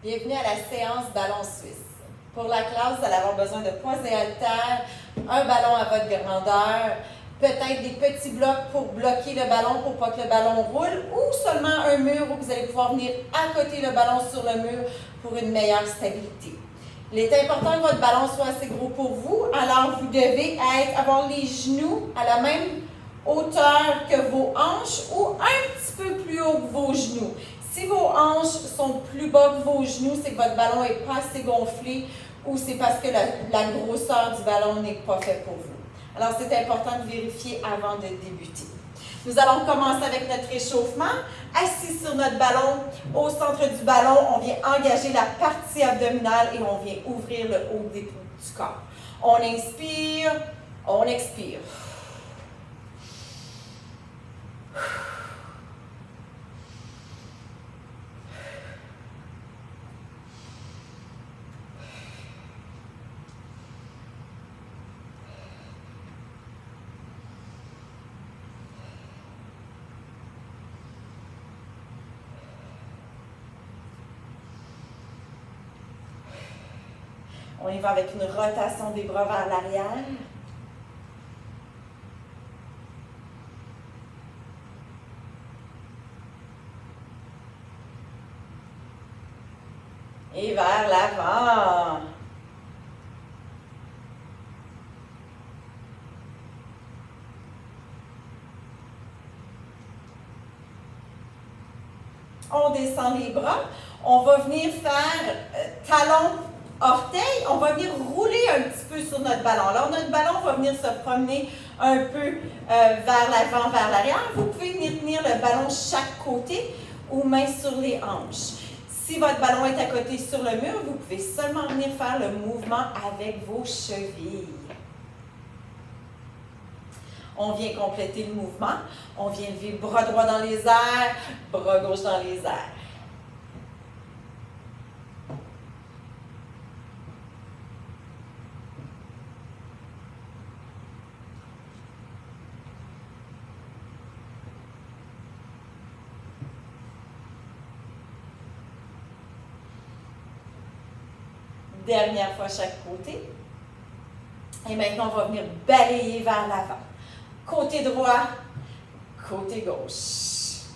Bienvenue à la séance ballon suisse. Pour la classe, vous allez avoir besoin de poids et haltères, un ballon à votre grandeur, peut-être des petits blocs pour bloquer le ballon pour pas que le ballon roule, ou seulement un mur où vous allez pouvoir venir accoter le ballon sur le mur pour une meilleure stabilité. Il est important que votre ballon soit assez gros pour vous, alors vous devez avoir les genoux à la même hauteur que vos hanches ou un petit peu plus haut que vos genoux. Si vos hanches sont plus bas que vos genoux, c'est que votre ballon n'est pas assez gonflé ou c'est parce que la grosseur du ballon n'est pas faite pour vous. Alors, c'est important de vérifier avant de débuter. Nous allons commencer avec notre échauffement. Assis sur notre ballon, au centre du ballon, on vient engager la partie abdominale et on vient ouvrir le haut du corps. On inspire, on expire. On y va avec une rotation des bras vers l'arrière. Et vers l'avant. On descend les bras. On va venir faire talon, orteil. On va venir rouler un petit peu sur notre ballon. Alors, notre ballon va venir se promener un peu vers l'avant, vers l'arrière. Vous pouvez venir tenir le ballon de chaque côté ou main sur les hanches. Si votre ballon est à côté sur le mur, vous pouvez seulement venir faire le mouvement avec vos chevilles. On vient compléter le mouvement. On vient lever bras droit dans les airs, bras gauche dans les airs. Dernière fois chaque côté. Et maintenant, on va venir balayer vers l'avant. Côté droit, côté gauche.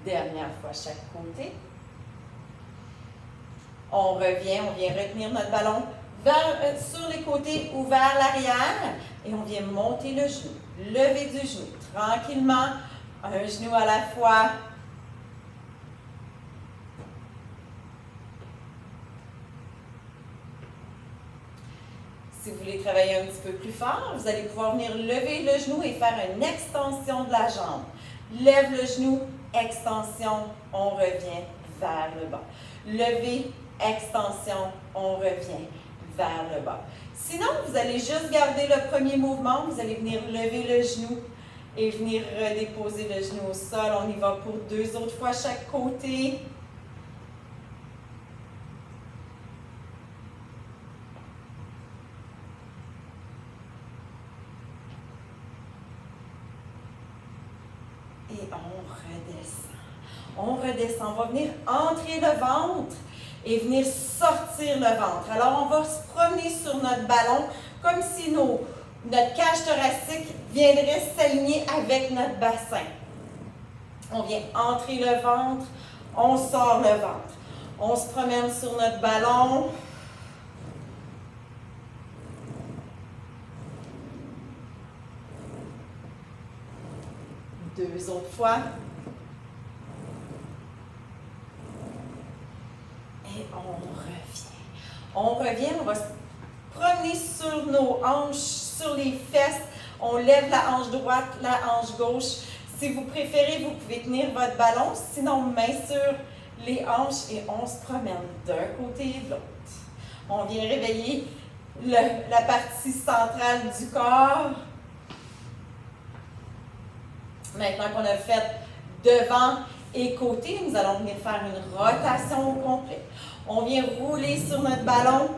Dernière fois chaque côté. On revient, on vient retenir notre ballon sur les côtés ou vers l'arrière et on vient monter le genou, lever du genou tranquillement, un genou à la fois. Si vous voulez travailler un petit peu plus fort, vous allez pouvoir venir lever le genou et faire une extension de la jambe. Lève le genou, extension, on revient vers le bas. Lever, extension, on revient vers le bas. Sinon, vous allez juste garder le premier mouvement, vous allez venir lever le genou et venir redéposer le genou au sol. On y va pour 2 autres fois chaque côté. Et on redescend. On redescend. On va venir entrer le ventre et venir sortir le ventre. Alors, on va se promener sur notre ballon comme si notre cage thoracique viendrait s'aligner avec notre bassin. On vient entrer le ventre, on sort le ventre. On se promène sur notre ballon. Deux autres fois. Et on revient, on va se promener sur nos hanches, sur les fesses. On lève la hanche droite, la hanche gauche. Si vous préférez, vous pouvez tenir votre ballon. Sinon, main sur les hanches et on se promène d'un côté et de l'autre. On vient réveiller la partie centrale du corps. Maintenant qu'on a fait devant et côté, nous allons venir faire une rotation au complet. On vient rouler sur notre ballon.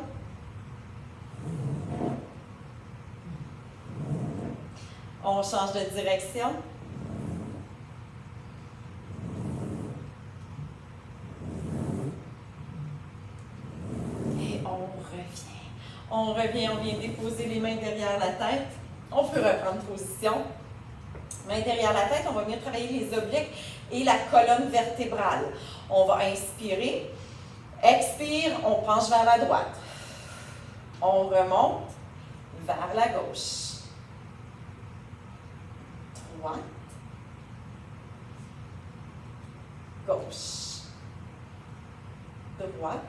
On change de direction. Et on revient. On revient, on vient déposer les mains derrière la tête. On peut reprendre position. Mains derrière la tête, on va venir travailler les obliques et la colonne vertébrale. On va inspirer. Expire, on penche vers la droite. On remonte vers la gauche. Droite. Gauche. Droite.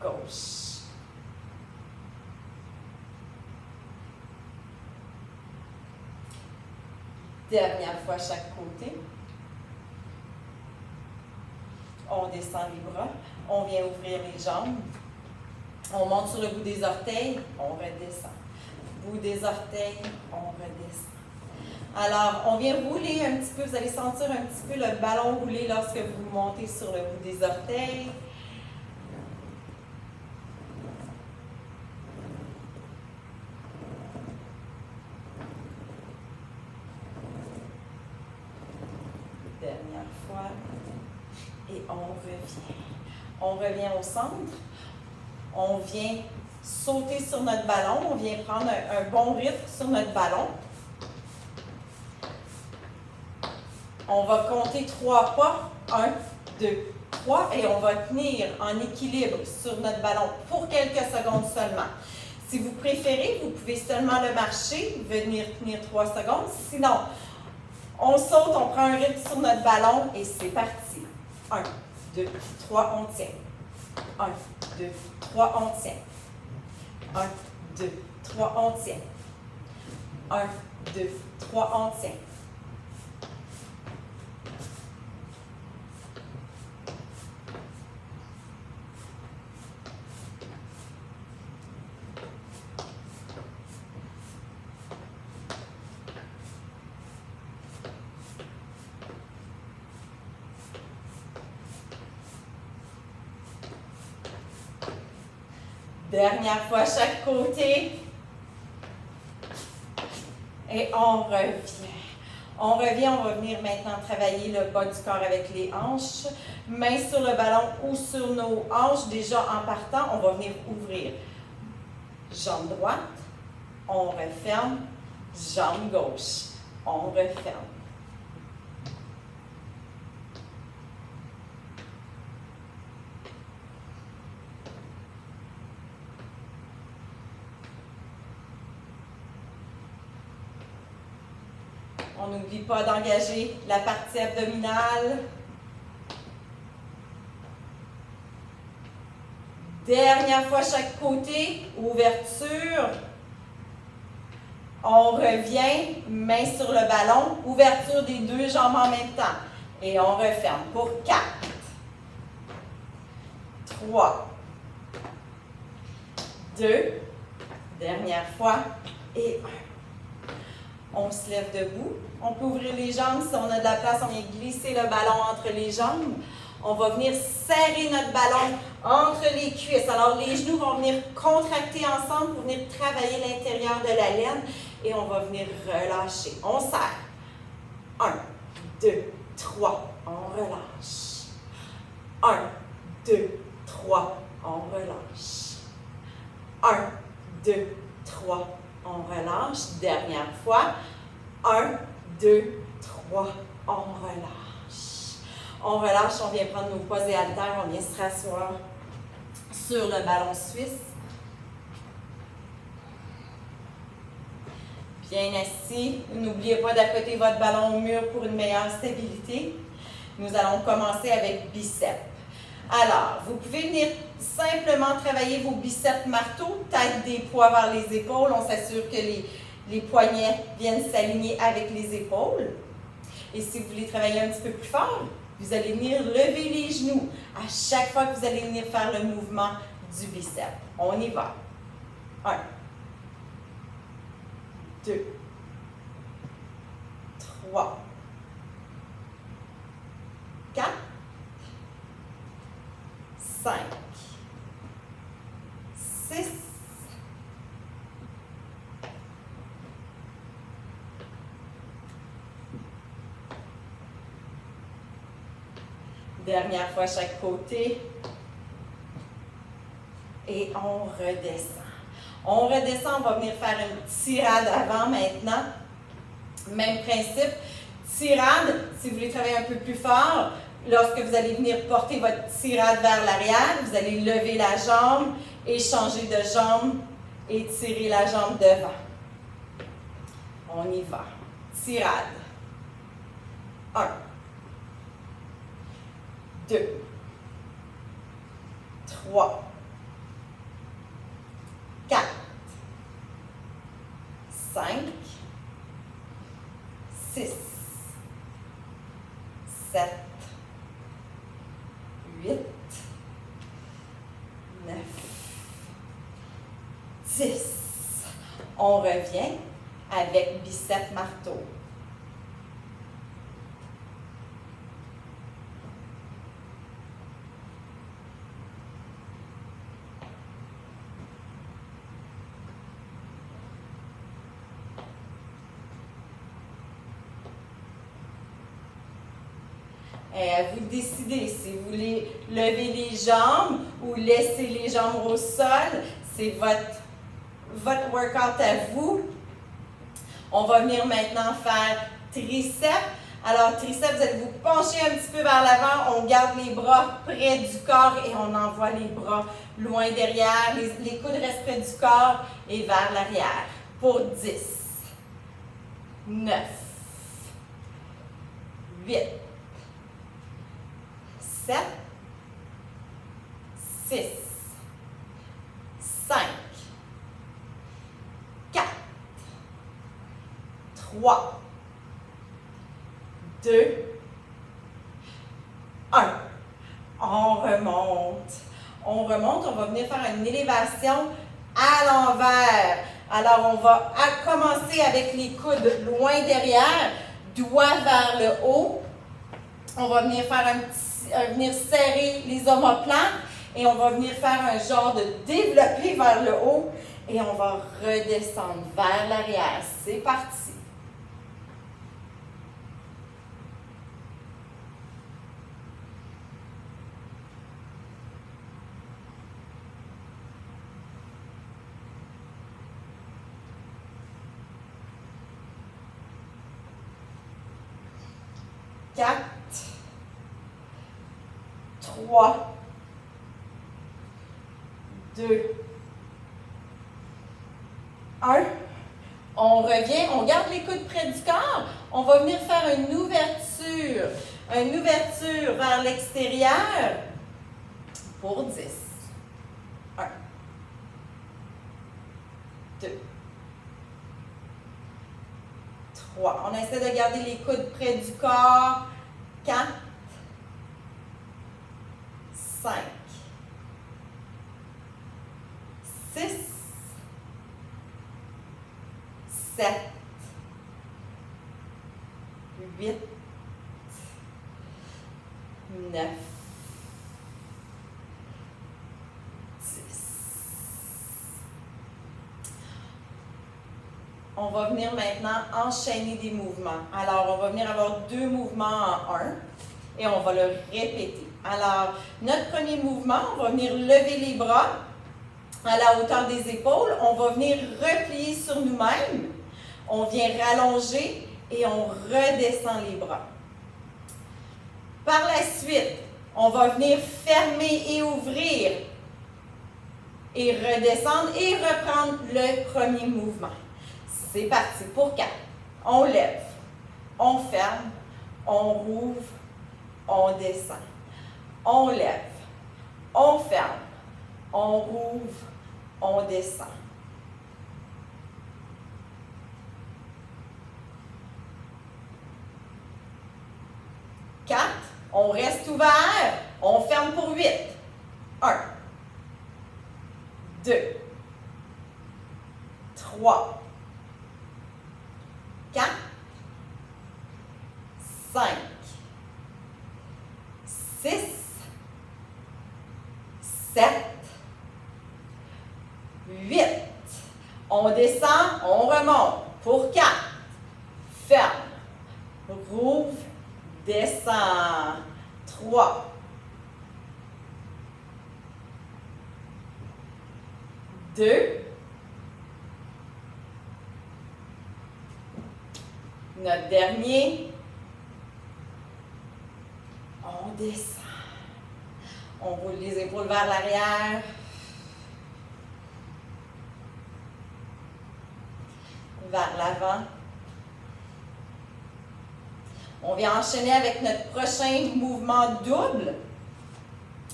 Gauche. Dernière fois chaque côté. On descend les bras. On vient ouvrir les jambes. On monte sur le bout des orteils. On redescend. Bout des orteils. On redescend. Alors, on vient rouler un petit peu. Vous allez sentir un petit peu le ballon rouler lorsque vous montez sur le bout des orteils. Dernière fois. Et on revient. On revient au centre. On vient sauter sur notre ballon. On vient prendre un bon rythme sur notre ballon. On va compter 3 pas. 1, 2, 3. Et on va tenir en équilibre sur notre ballon pour quelques secondes seulement. Si vous préférez, vous pouvez seulement le marcher, venir tenir 3 secondes. Sinon, on saute, on prend un rythme sur notre ballon et c'est parti. 1, 2, 3, on tient. 1, 2, 3, on tient. 1, 2, 3, on tient. 1, 2, 3, on tient. Dernière fois chaque côté. Et on revient. On revient, on va venir maintenant travailler le bas du corps avec les hanches. Mains sur le ballon ou sur nos hanches. Déjà en partant, on va venir ouvrir. Jambe droite. On referme. Jambe gauche. On referme. On n'oublie pas d'engager la partie abdominale. Dernière fois chaque côté, ouverture. On revient, main sur le ballon, ouverture des 2 jambes en même temps. Et on referme pour 4, 3, 2, dernière fois, et 1. On se lève debout. On peut ouvrir les jambes. Si on a de la place, on vient glisser le ballon entre les jambes. On va venir serrer notre ballon entre les cuisses. Alors, les genoux vont venir contracter ensemble pour venir travailler l'intérieur de la laine. Et on va venir relâcher. On serre. 1, 2, 3. On relâche. 1, 2, 3. On relâche. 1, 2, 3. On relâche. Dernière fois. 1, 2, 3. On relâche. On relâche, on vient prendre nos poids et haltères, on vient se rasseoir sur le ballon suisse. Bien assis. N'oubliez pas d'accoter votre ballon au mur pour une meilleure stabilité. Nous allons commencer avec biceps. Alors, vous pouvez venir simplement travailler vos biceps marteaux, tête des poids vers les épaules. On s'assure que les poignets viennent s'aligner avec les épaules. Et si vous voulez travailler un petit peu plus fort, vous allez venir lever les genoux à chaque fois que vous allez venir faire le mouvement du biceps. On y va. 1, 2, 3, 4, 5, 6, dernière fois chaque côté. Et on redescend. On redescend, on va venir faire une tirade avant maintenant. Même principe. Tirade, si vous voulez travailler un peu plus fort, lorsque vous allez venir porter votre tirade vers l'arrière, vous allez lever la jambe et changer de jambe et tirer la jambe devant. On y va. Tirade. 1, 2, 3, 4, 5, 6, 7, 8, 9, 10. On revient avec bicep marteau. À vous de décider si vous voulez lever les jambes ou laisser les jambes au sol. C'est votre workout à vous. On va venir maintenant faire triceps. Alors, triceps, vous allez vous pencher un petit peu vers l'avant. On garde les bras près du corps et on envoie les bras loin derrière. Les coudes restent près du corps et vers l'arrière. Pour 10, 9, 8, 7, 6, 5, 4, 3, 2, 1. On remonte. On remonte, on va venir faire une élévation à l'envers. Alors, on va commencer avec les coudes loin derrière, doigts vers le haut. On va venir faire venir serrer les omoplates et on va venir faire un genre de développé vers le haut et on va redescendre vers l'arrière. C'est parti. Quatre, 3, 2, 1. On revient, on garde les coudes près du corps. On va venir faire une ouverture vers l'extérieur pour 10. 1, 2, 3. On essaie de garder les coudes près du corps. 4, 5, 6, 7, 8, 9, 10. On va venir maintenant enchaîner des mouvements. Alors, on va venir avoir 2 mouvements en 1 et on va le répéter. Alors, notre premier mouvement, on va venir lever les bras à la hauteur des épaules. On va venir replier sur nous-mêmes. On vient rallonger et on redescend les bras. Par la suite, on va venir fermer et ouvrir et redescendre et reprendre le premier mouvement. C'est parti pour 4. On lève, on ferme, on rouvre, on descend. On lève, on ferme, on rouvre, on descend. 4, on reste ouvert, on ferme pour 8. 1, 2, 3, 4, 5, 6, On descend, on remonte. Pour 4. Ferme. Rouvre, descend. 3. 2. Notre dernier. On descend. On roule les épaules vers l'arrière. Vers l'avant. On vient enchaîner avec notre prochain mouvement double.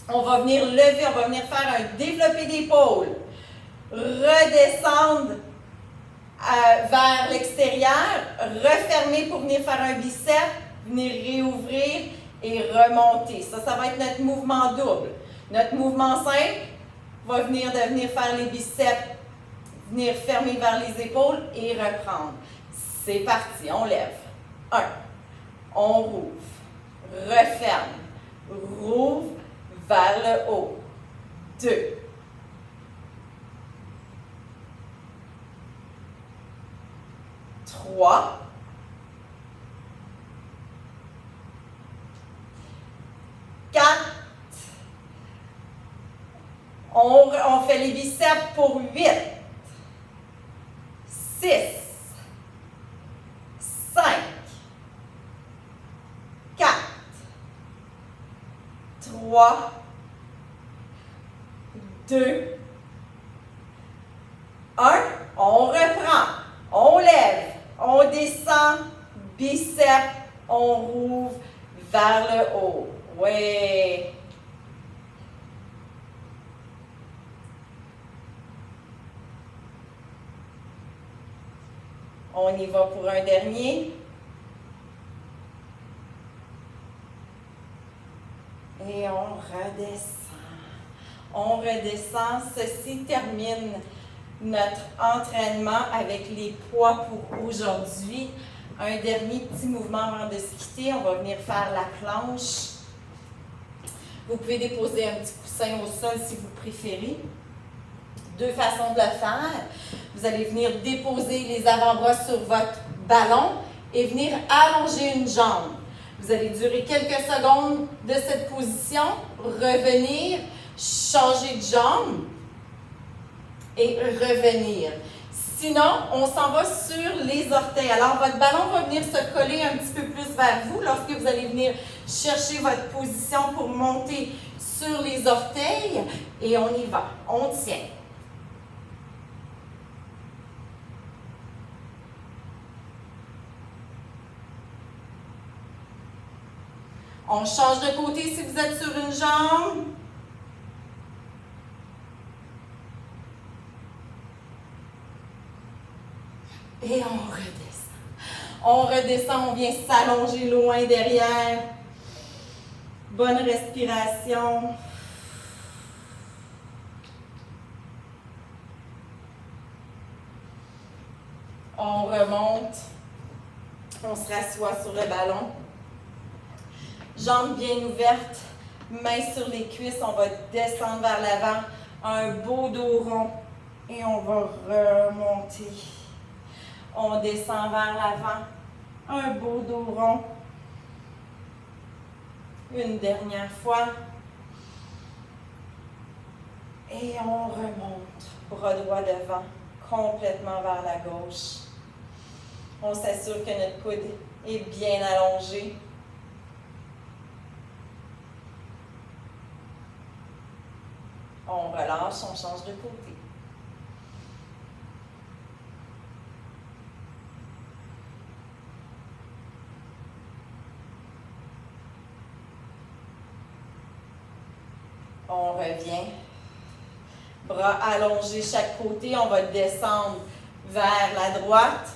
On va venir lever, on va venir faire un développé d'épaule. Redescendre vers l'extérieur, refermer pour venir faire un bicep, venir réouvrir et remonter. Ça va être notre mouvement double. Notre mouvement simple va venir faire les biceps, venir fermer vers les épaules et reprendre. C'est parti, on lève. 1. On rouvre, referme, rouvre vers le haut. 2. 3. 4. On fait les biceps pour 8. 6. 5. 4. 3. 2. 1. On reprend. On lève. On descend. Biceps. On rouvre vers le haut. Oui. On y va pour un dernier. Et on redescend. On redescend. Ceci termine notre entraînement avec les poids pour aujourd'hui. Un dernier petit mouvement avant de se quitter. On va venir faire la planche. Vous pouvez déposer un petit coussin au sol si vous préférez. 2 façons de le faire. Vous allez venir déposer les avant-bras sur votre ballon et venir allonger une jambe. Vous allez durer quelques secondes de cette position, revenir, changer de jambe et revenir. Sinon, on s'en va sur les orteils. Alors, votre ballon va venir se coller un petit peu plus vers vous lorsque vous allez venir chercher votre position pour monter sur les orteils. Et on y va. On tient. On change de côté si vous êtes sur une jambe. Et on redescend. On redescend, on vient s'allonger loin derrière. Bonne respiration. On remonte. On se rassoit sur le ballon. Jambes bien ouvertes, mains sur les cuisses. On va descendre vers l'avant. Un beau dos rond. Et on va remonter. On descend vers l'avant. Un beau dos rond. Une dernière fois. Et on remonte. Bras droit devant, complètement vers la gauche. On s'assure que notre coude est bien allongé. On relâche, on change de côté. On revient. Bras allongés chaque côté. On va descendre vers la droite.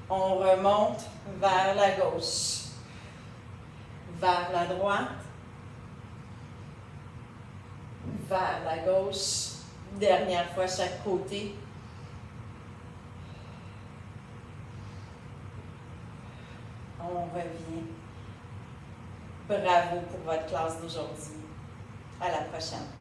On remonte vers la gauche. Vers la droite. Vers la gauche. Dernière fois chaque côté. On revient. Bravo pour votre classe d'aujourd'hui. À la prochaine.